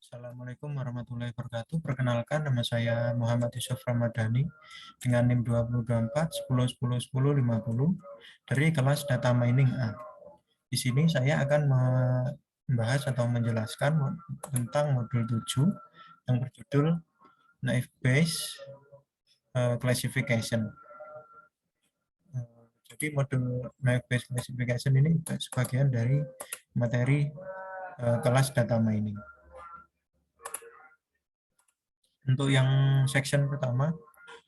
Assalamualaikum warahmatullahi wabarakatuh. Perkenalkan, nama saya Muhammad Yusuf Ramadhani dengan NIM 2024 10 10 10 50 dari kelas Data Mining A. Di sini saya akan membahas atau menjelaskan tentang modul 7 yang berjudul Naive Bayes Classification. Jadi modul Naive Bayes Classification ini sebagian dari materi kelas Data Mining. Untuk yang section pertama,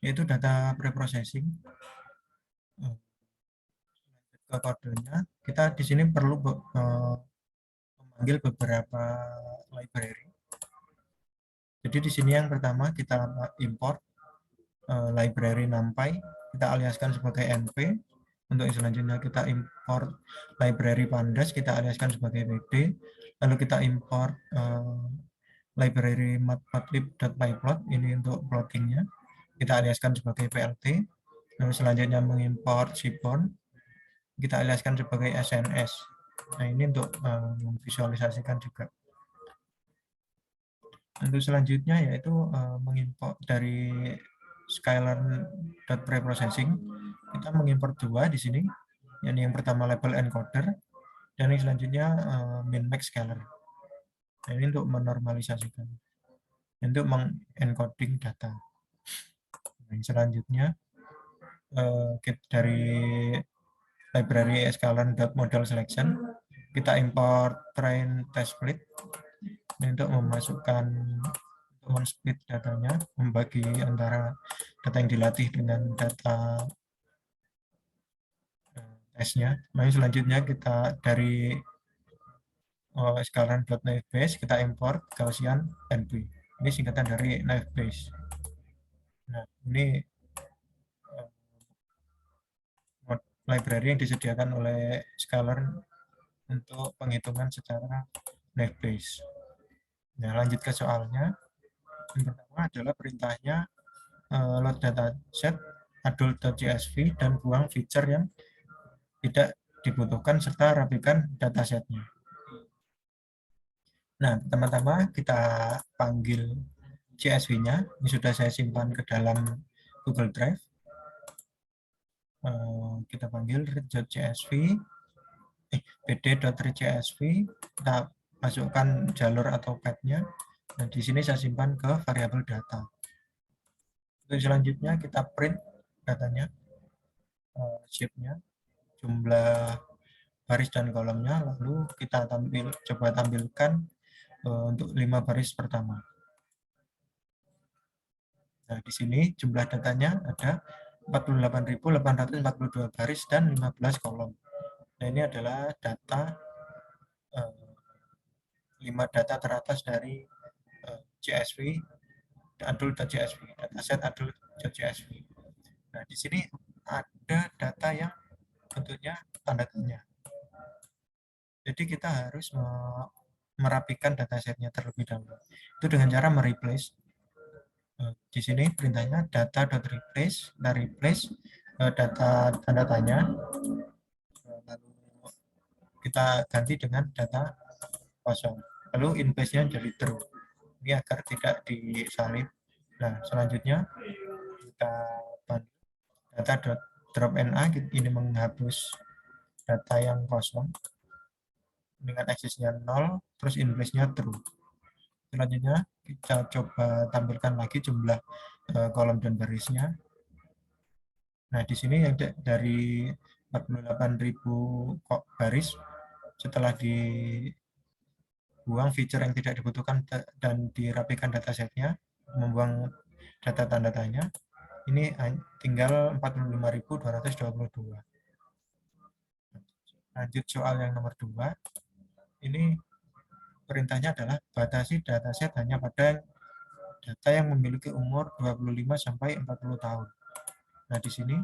yaitu data preprocessing. Ke kodenya, kita di sini perlu memanggil beberapa library. Jadi di sini yang pertama kita import library NumPy, kita aliaskan sebagai NP. Untuk yang selanjutnya kita import library Pandas, kita aliaskan sebagai PD. Lalu kita import library matplotlib.pyplot, ini untuk plottingnya, kita aliaskan sebagai PLT. Lalu selanjutnya mengimport Seaborn, kita aliaskan sebagai SNS. Nah, ini untuk memvisualisasikan juga. Untuk selanjutnya yaitu mengimport dari scalar.preprocessing, kita mengimport dua di sini. Yang pertama label encoder dan yang selanjutnya min-max scalar. Nah, ini untuk menormalisasikan, untuk mengencoding data. Nah, yang selanjutnya dari library scalar.model selection, kita import train test split untuk memasukkan, untuk men-split datanya, membagi antara data yang dilatih dengan data tesnya. Nah, selanjutnya kita dari scalar.naive Bayes kita import Gaussian NP. Ini singkatan dari Naive Bayes. Nah, ini library yang disediakan oleh Scalar untuk penghitungan secara Naive Bayes. Nah, lanjut ke soalnya. Yang pertama adalah perintahnya load dataset adult.csv dan buang feature yang tidak dibutuhkan serta rapikan datasetnya. Nah, pertama-tama kita panggil CSV-nya. Ini sudah saya simpan ke dalam Google Drive. Kita panggil read.csv, bd.read.csv, kita masukkan jalur atau path-nya. Nah, di sini saya simpan ke variabel data. Untuk selanjutnya kita print datanya, shape-nya, jumlah baris dan kolomnya, lalu kita coba tampilkan untuk 5 baris pertama. Nah, di sini jumlah datanya ada 48.842 baris dan 15 kolom. Nah, ini adalah data 5 data teratas dari CSV adult.csv, dataset adult.csv. Nah, di sini ada data yang bentuknya tanda tanya. Jadi kita harus merapikan datasetnya terlebih dahulu. Itu dengan cara mereplace. Di sini perintahnya data.replace, kita replace data tanda tanya, lalu kita ganti dengan data kosong. Lalu in place-nya jadi true. Ini agar tidak disalib. Nah, selanjutnya kita data.drop.na, ini menghapus data yang kosong dengan aksesnya 0, terus in place-nya true. Selanjutnya kita coba tampilkan lagi jumlah kolom dan barisnya. Nah, di sini yang dari 48.000 baris, setelah dibuang feature yang tidak dibutuhkan dan dirapikan datasetnya, membuang data tanda tanya, ini tinggal 45.222. Lanjut soal yang nomor 2. Ini perintahnya adalah batasi dataset hanya pada data yang memiliki umur 25 sampai 40 tahun. Nah, di sini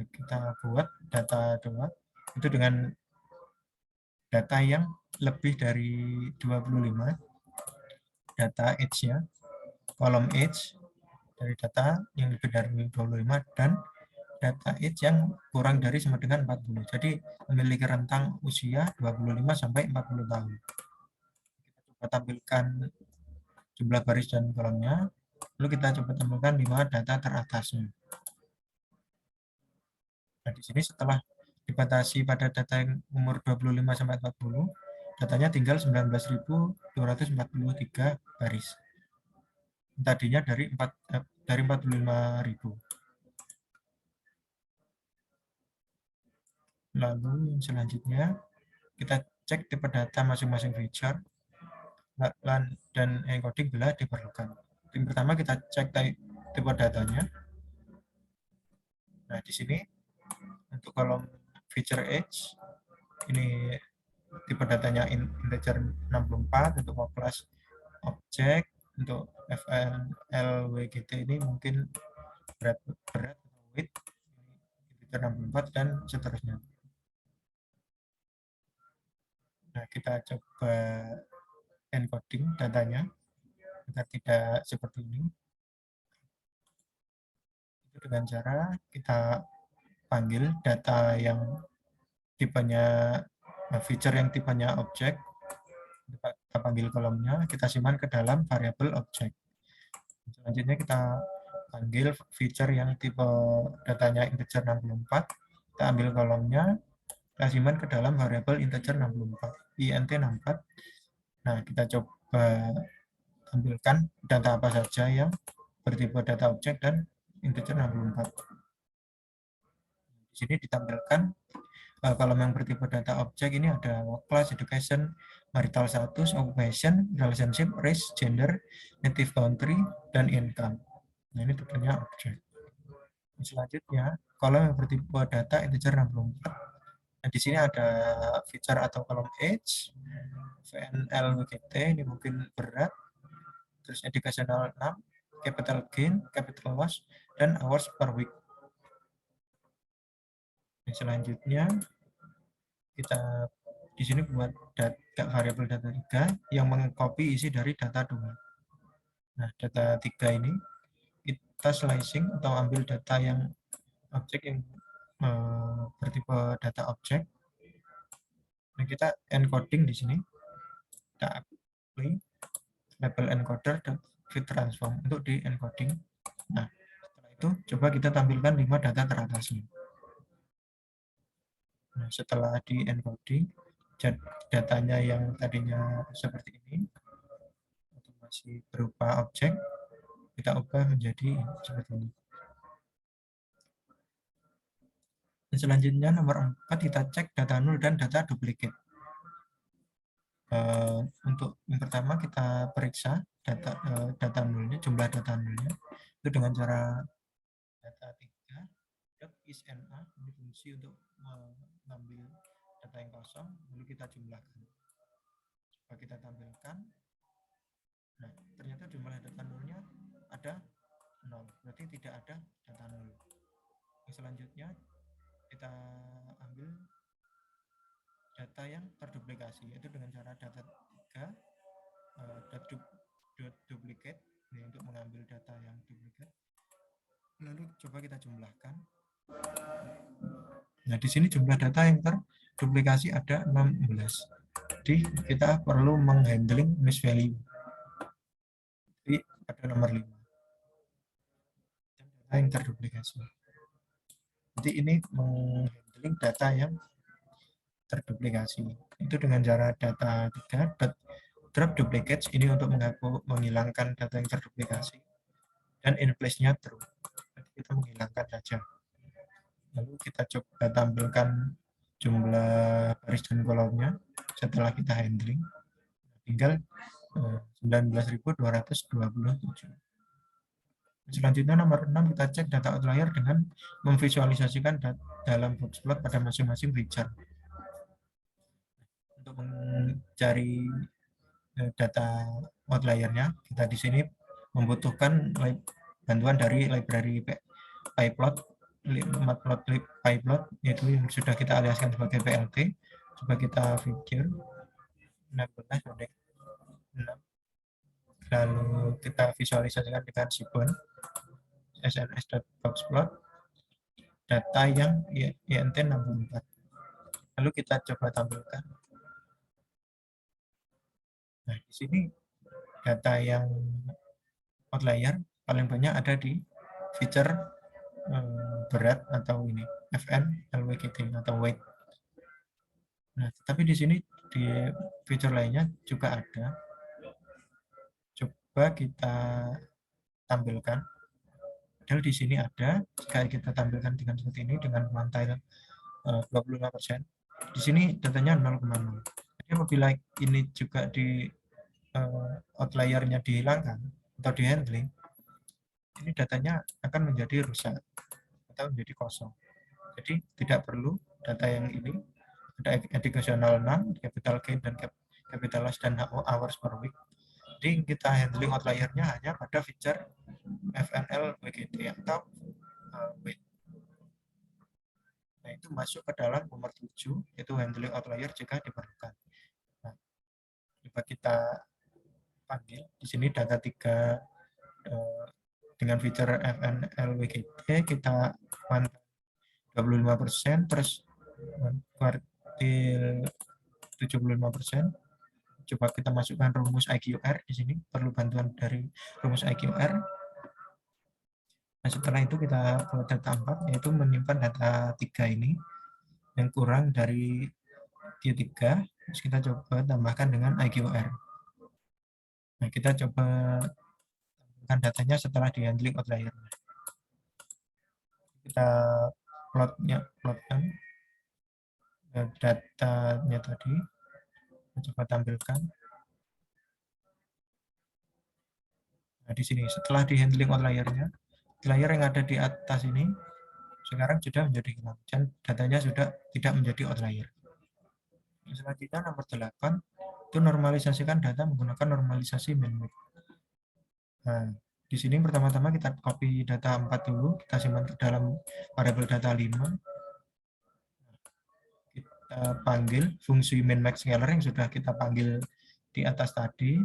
kita buat data doang itu dengan data yang lebih dari 25, data age-nya, kolom age dari data yang lebih dari 25, dan data age yang kurang dari sama dengan 40. Jadi memiliki rentang usia 25 sampai 40 tahun. coba tampilkan jumlah baris dan kolomnya. Lalu kita coba tampilkan 5 data teratasnya. Nah, di sini setelah dibatasi pada data yang umur 25 sampai 40, datanya tinggal 19.243 baris. Tadinya dari 45.000. Lalu selanjutnya kita cek tipe data masing-masing feature dan encoding bila diperlukan. Yang pertama kita cek tipe datanya. Nah, di sini untuk kolom feature age ini tipe datanya integer 64, untuk class object, untuk FLWGT ini mungkin berat width integer 64 dan seterusnya. Nah, kita coba encoding datanya agar tidak seperti ini. Itu dengan cara kita panggil data yang tipenya feature yang tipenya objek, kita panggil kolomnya, kita simpan ke dalam variabel objek. Selanjutnya kita panggil feature yang tipe datanya integer 64, kita ambil kolomnya, kita simpan ke dalam variabel integer 64, int 64. Nah, kita coba tampilkan data apa saja yang bertipe data objek dan integer 64. Di sini ditampilkan kolom yang bertipe data objek ini ada class, education, marital status, occupation, relationship, race, gender, native country, dan income. Nah, ini tentunya objek. Selanjutnya, kolom yang bertipe data integer 64. Nah, di sini ada feature atau kolom age, VNLWGT, ini mungkin berat, terus educational 6, capital gain, capital loss, dan hours per week. Selanjutnya kita di sini buat variabel data 3 yang mengcopy isi dari data 2. Nah, data 3 ini kita slicing atau ambil data yang objek yang bertipe data objek. Nah, kita encoding di sini. Kita apply label encoder dan fit transform untuk di encoding. Nah, setelah itu coba kita tampilkan 5 data teratasnya. Nah, setelah di encoding, datanya yang tadinya seperti ini masih berupa objek, kita ubah menjadi seperti ini. Dan selanjutnya nomor 4 kita cek data null dan data duplicate. Untuk yang pertama kita periksa data nullnya, jumlah data nullnya itu dengan cara data 3 is na, ini fungsi untuk mengambil data yang kosong lalu kita jumlahkan. Coba kita tampilkan. Nah, ternyata jumlah data nullnya ada 0, berarti tidak ada data null. Selanjutnya kita ambil data yang terduplikasi, yaitu dengan cara data 3 duplicate untuk mengambil data yang duplikat. Lalu coba kita jumlahkan. Nah, di sini jumlah data yang terduplikasi ada 16. Jadi kita perlu menghandling miss value. Jadi ada nomor 5. Data yang terduplikasi. Jadi ini menghandling data yang terduplikasi. Itu dengan cara data 3 drop duplicates ini untuk menghilangkan data yang terduplikasi. Dan in place-nya true. Jadi kita menghilangkan saja. Lalu kita coba tampilkan jumlah baris dan kolomnya setelah kita handling. Tinggal 19.227. Selanjutnya nomor 6 kita cek data outlier dengan memvisualisasikan dalam boxplot pada masing-masing feature. Untuk mencari data outliernya, kita di sini membutuhkan bantuan dari library pyplot, matplotlib pyplot, yaitu yang sudah kita aliaskan sebagai PLT. Coba kita feature 16 6. Lalu kita visualisasikan dengan Sequence sns.boxplot data yang int 64. Lalu kita coba tampilkan. Nah, di sini data yang outlier paling banyak ada di feature berat atau ini FN LWGT atau weight. Nah, tapi di sini di feature lainnya juga ada. Coba kita tampilkan. Padahal di sini ada, jika kita tampilkan dengan seperti ini dengan quantile 25%. Di sini datanya 0,0. Jadi apabila ini juga di outliernya dihilangkan atau di handling, ini datanya akan menjadi rusak atau menjadi kosong. Jadi tidak perlu data yang ini ada educational none, capital gain dan capital loss dan hours per week. Jadi kita handling outliernya hanya pada feature FNL WGT atau weight. Nah, itu masuk ke dalam nomor 7, yaitu handling outlier jika diperlukan. Nah, coba kita panggil. Di sini data 3 dengan feature FNL WGT kita pantau 25%, terus kuartil 75%. Coba kita masukkan rumus IQR di sini, perlu bantuan dari rumus IQR. Nah, setelah itu kita buat data 4, yaitu menyimpan data 3 ini yang kurang dari Q3, terus kita coba tambahkan dengan IQR. Nah, kita coba tambahkan datanya setelah di handling outlier. Kita plotkan datanya tadi, kita coba tampilkan. Nah, di sini setelah di handling outliernya, outlier yang ada di atas ini sekarang sudah menjadi hilang dan datanya sudah tidak menjadi outlier. Selanjutnya nomor 8 itu normalisasikan data menggunakan normalisasi min-max. Nah, di sini pertama-tama kita copy data 4 dulu, kita simpan ke dalam variabel data 5. Kita panggil fungsi min-max scalar yang sudah kita panggil di atas tadi.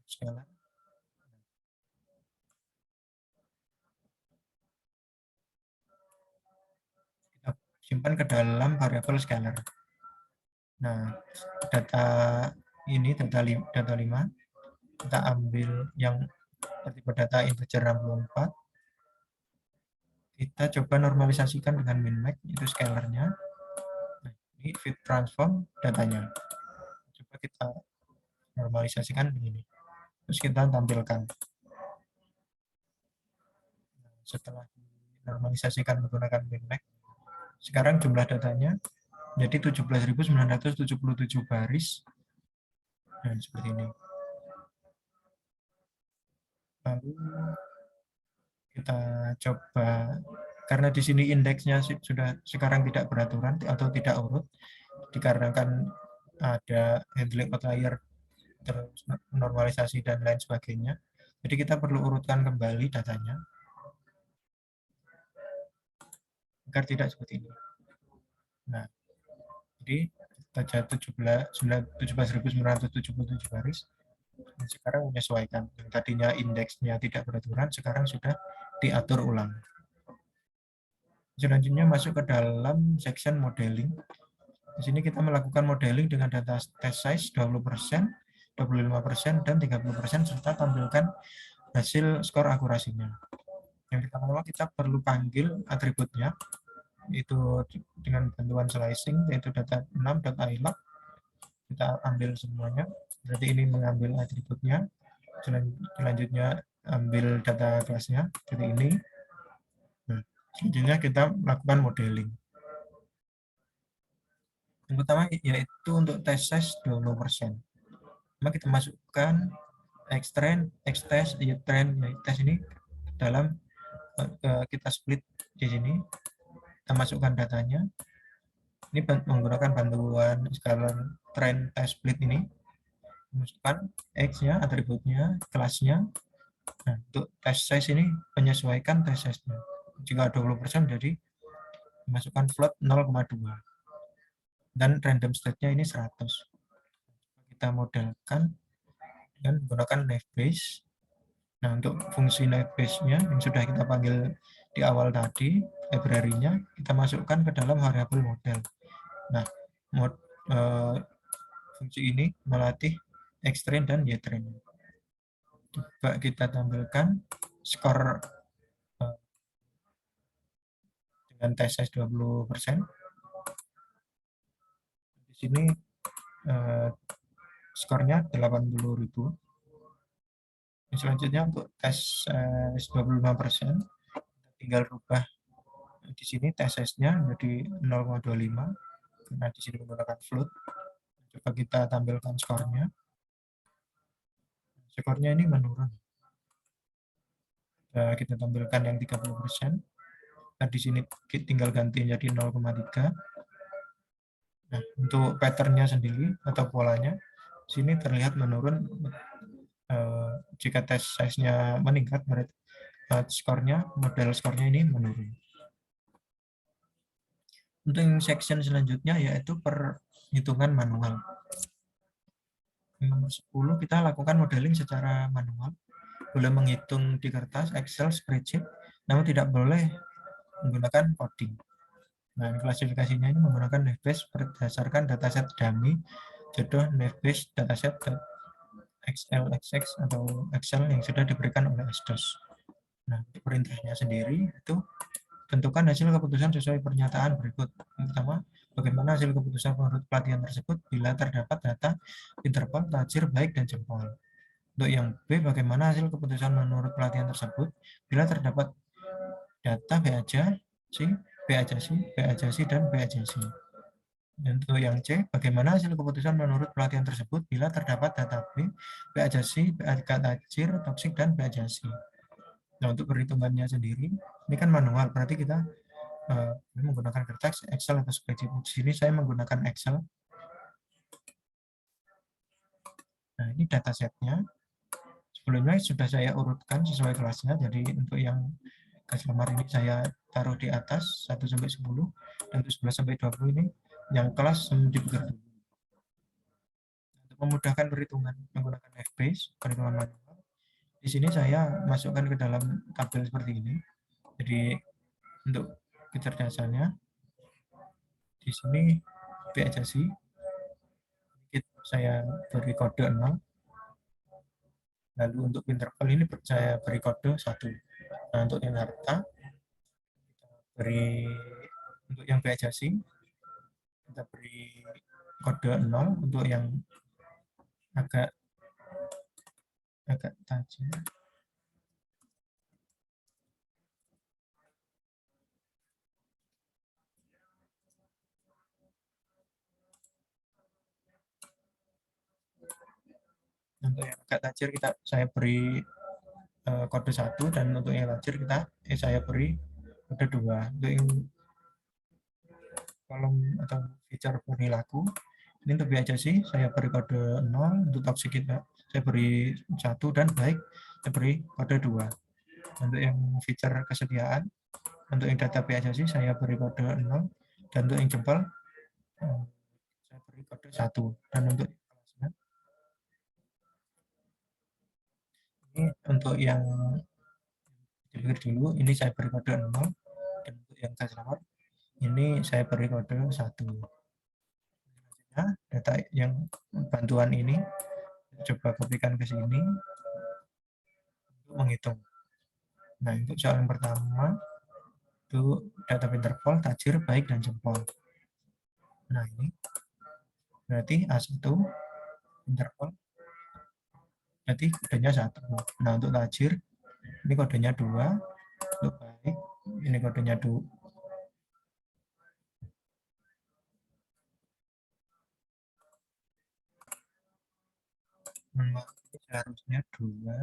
Scalar. Kita simpan ke dalam variabel scalar. Nah, data ini data 5 kita ambil yang tipe data integer 64. Kita coba normalisasikan dengan min-max, itu scalarnya. Nah, ini fit transform datanya. Coba kita normalisasikan begini. Terus kita tampilkan. Setelah normalisasikan menggunakan min-max, sekarang jumlah datanya jadi 17.977 baris. Dan seperti ini. Lalu kita coba, karena di sini indeksnya sudah sekarang tidak beraturan atau tidak urut, dikarenakan ada handling outlier, terus normalisasi dan lain sebagainya. Jadi kita perlu urutkan kembali datanya agar tidak seperti ini. Nah, jadi kita 17.977 baris. Dan sekarang menyesuaikan. Yang tadinya indeksnya tidak beraturan, sekarang sudah diatur ulang. Selanjutnya masuk ke dalam section modeling. Di sini kita melakukan modeling dengan data test size 20%, 25%, dan 30%, serta tampilkan hasil skor akurasinya. Yang pertama kita perlu panggil atributnya, itu dengan bantuan slicing, yaitu data 6.ilog. Kita ambil semuanya, berarti ini mengambil atributnya. Selanjutnya ambil data kelasnya, seperti ini. Nah, selanjutnya kita melakukan modeling. Yang pertama yaitu untuk test size 20%. Maka kita masukkan xtrend, xtest, ytrend, ytest ini dalam kita split di sini. Kita masukkan datanya. Ini menggunakan bantuan scalar trend test split ini. Masukkan x-nya, atributnya, kelasnya. Nah, untuk test size ini menyesuaikan test size-nya. Jika 20% jadi masukkan float 0,2. Dan random state-nya ini 100. Kita modelkan dengan menggunakan naive Bayes. Nah, untuk fungsi naive Bayes-nya yang sudah kita panggil di awal tadi, library-nya kita masukkan ke dalam variabel model. Nah, fungsi ini melatih X-train dan Y-train. Coba kita tampilkan skor dengan test size 20%. Di sini skornya 80.000. Selanjutnya untuk tes 25%, tinggal rubah di sini tes size-nya menjadi 0,25 karena di sini menggunakan float. Coba kita tampilkan skornya. Skornya ini menurun. Kita tampilkan yang 30%. Nah, di sini tinggal ganti menjadi 0,3. Nah, untuk pattern-nya sendiri atau polanya, sini terlihat menurun. Jika tes size-nya meningkat, berarti skornya, model skornya ini menurun. Untuk yang section selanjutnya yaitu perhitungan manual. Nomor 10 kita lakukan modeling secara manual. Boleh menghitung di kertas, Excel, spreadsheet, namun tidak boleh menggunakan coding. Nah, klasifikasinya ini menggunakan Naive-Bayes berdasarkan dataset dummy, jodoh Naive-Bayes dataset XLXX atau Excel yang sudah diberikan oleh SDOS. Nah, perintahnya sendiri itu tentukan hasil keputusan sesuai pernyataan berikut. Yang pertama, bagaimana hasil keputusan menurut pelatihan tersebut bila terdapat data interval, tajir, baik, dan jempol. Untuk yang B, bagaimana hasil keputusan menurut pelatihan tersebut bila terdapat data B aja, C, B aja C, B aja C, dan B aja C. Dan untuk yang C, bagaimana hasil keputusan menurut pelatihan tersebut bila terdapat data B, B aja C, B aja tajir, toksik, dan B aja C. Nah, untuk perhitungannya sendiri, ini kan manual, berarti kita menggunakan kertas, Excel, atau spreadsheet. Di sini saya menggunakan Excel. Nah, ini datasetnya. Sebelumnya sudah saya urutkan sesuai kelasnya, jadi untuk yang garis lembar ini saya taruh di atas 1-10, dan untuk 11-20 ini yang kelas dibagi dulu. Untuk memudahkan perhitungan menggunakan F-base, perhitungan manual, di sini saya masukkan ke dalam tabel seperti ini. Jadi untuk kecerdasannya, di sini B aja sih, saya beri kode 0. Lalu untuk interval ini saya beri kode 1. Nah, untuk yang harta, kita beri untuk yang B aja sih, kita beri kode 0. Untuk yang agak tajam, untuk yang agak tajir saya beri kode 1, dan untuk yang tajir saya beri kode 2. Untuk yang kolom atau feature perilaku, ini untuk B aja sih saya beri kode 0, untuk toxic kita saya beri 1, dan baik saya beri kode 2. Untuk yang feature kesediaan, untuk yang data B aja sih saya beri kode 0, dan untuk yang jempol saya beri kode 1. Dan untuk kelasnya, ini untuk yang dipikir dulu, ini saya beri kode 0, dan untuk yang garis nomor ini saya beri kode 1. Nah, data yang bantuan ini coba kopikan ke sini untuk menghitung. Nah, untuk soal yang pertama itu data interval, tajir, baik, dan jempol. Nah, ini berarti A1 interval, berarti kodenya 1. Nah, untuk tajir ini kodenya 2, untuk baik ini kodenya 2. Ini seharusnya 2.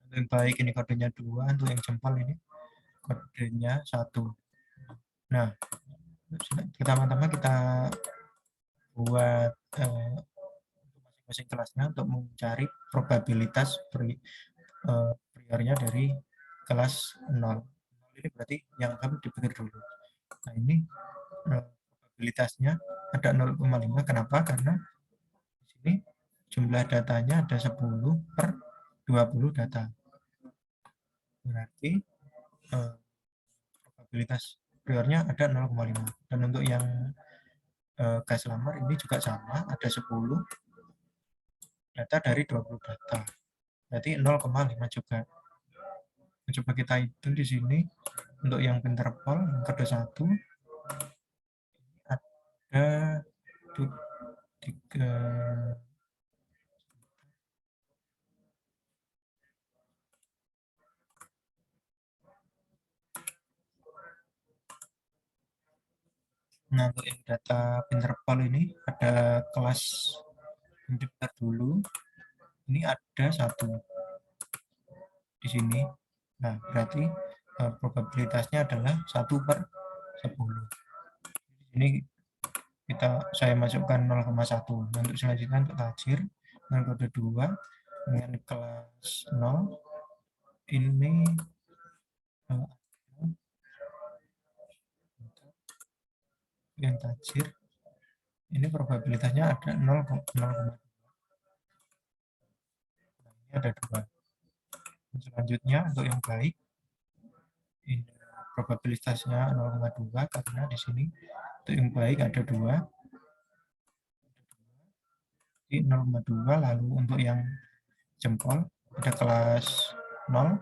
Untuk yang baik ini kodenya 2, untuk yang jempol ini kodenya 1. Nah, pertama-tama kita buat masing-masing kelasnya untuk mencari probabilitas priornya dari kelas 0. Ini berarti yang kami dipikir dulu. Nah, ini probabilitasnya ada 0,5. Kenapa? Karena di sini jumlah datanya ada 10 per 20 data. Berarti probabilitas priornya ada 0,5. Dan untuk yang gas lamar ini juga sama, ada 10 data dari 20 data. Berarti 0,5 juga. Coba kita hitung di sini untuk yang interval yang kode 1 ada 3. Nah, untuk yang data interval ini ada kelas induktor dulu. Ini ada 1 di sini. Nah, berarti probabilitasnya adalah 1/10. Ini saya masukkan 0,1. Untuk selanjutnya untuk tajir dengan kode 2 dengan kelas 0 ini yang tajir ini probabilitasnya ada 0,0. Ini ada 2. Selanjutnya untuk yang baik ini probabilitasnya 0,2 karena di sini untuk yang baik ada 2. Jadi 0,2. Lalu untuk yang jempol ada kelas 0. Nah,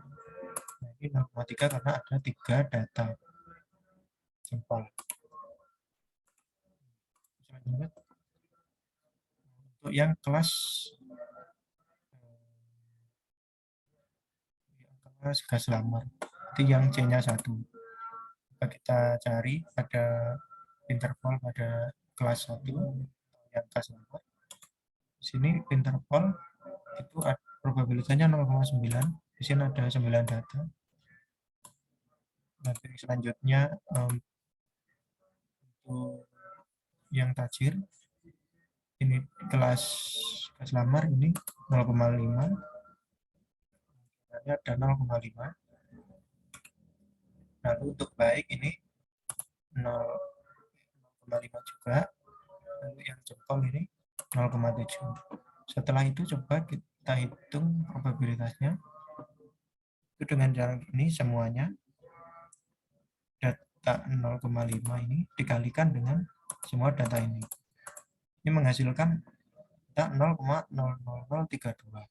ini 0,3 karena ada 3 data jempol. Selanjutnya untuk yang kelas gas lamar itu yang C-nya 1. Kita cari pada interval pada kelas 1 yang gas lamar. Di sini interval itu probabilitasnya 0,9. Di sini ada 9 data. Nanti selanjutnya untuk yang tajir ini kelas gas lamar ini 0,5. Ada 0,5. Lalu untuk baik ini 0,5 juga. Lalu yang jempol ini 0,7. Setelah itu coba kita hitung probabilitasnya. Itu dengan cara ini semuanya data 0,5 ini dikalikan dengan semua data ini. Ini menghasilkan data 0,00032.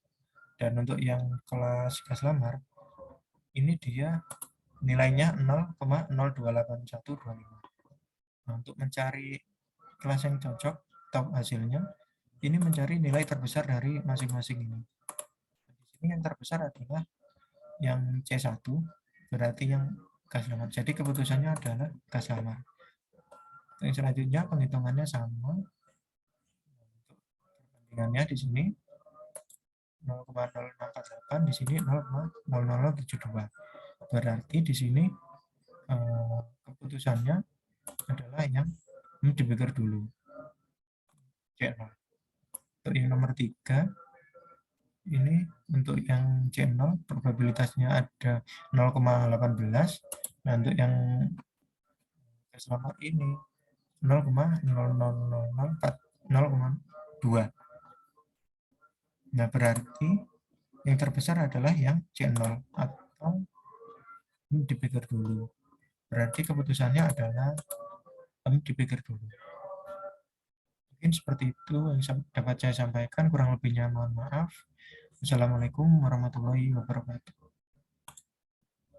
Dan untuk yang kelas gas lamar ini dia nilainya 0,028125. Nah, untuk mencari kelas yang cocok atau hasilnya ini mencari nilai terbesar dari masing-masing ini. Di sini yang terbesar adalah yang C1, berarti yang gas lamar. Jadi keputusannya adalah gas lamar. Yang selanjutnya penghitungannya sama. Untuk perbandingannya di sini 0,0048, di sini 0,0072. Berarti di sini keputusannya adalah yang dipikir dulu. C0. Untuk yang nomor 3 ini untuk yang C0 probabilitasnya ada 0,18. Nah, untuk yang gas lamar ini 0,00002. Nah, berarti yang terbesar adalah yang C0 atau dipikir dulu. Berarti keputusannya adalah dipikir dulu. Mungkin seperti itu yang dapat saya sampaikan, kurang lebihnya mohon maaf. Assalamualaikum warahmatullahi wabarakatuh.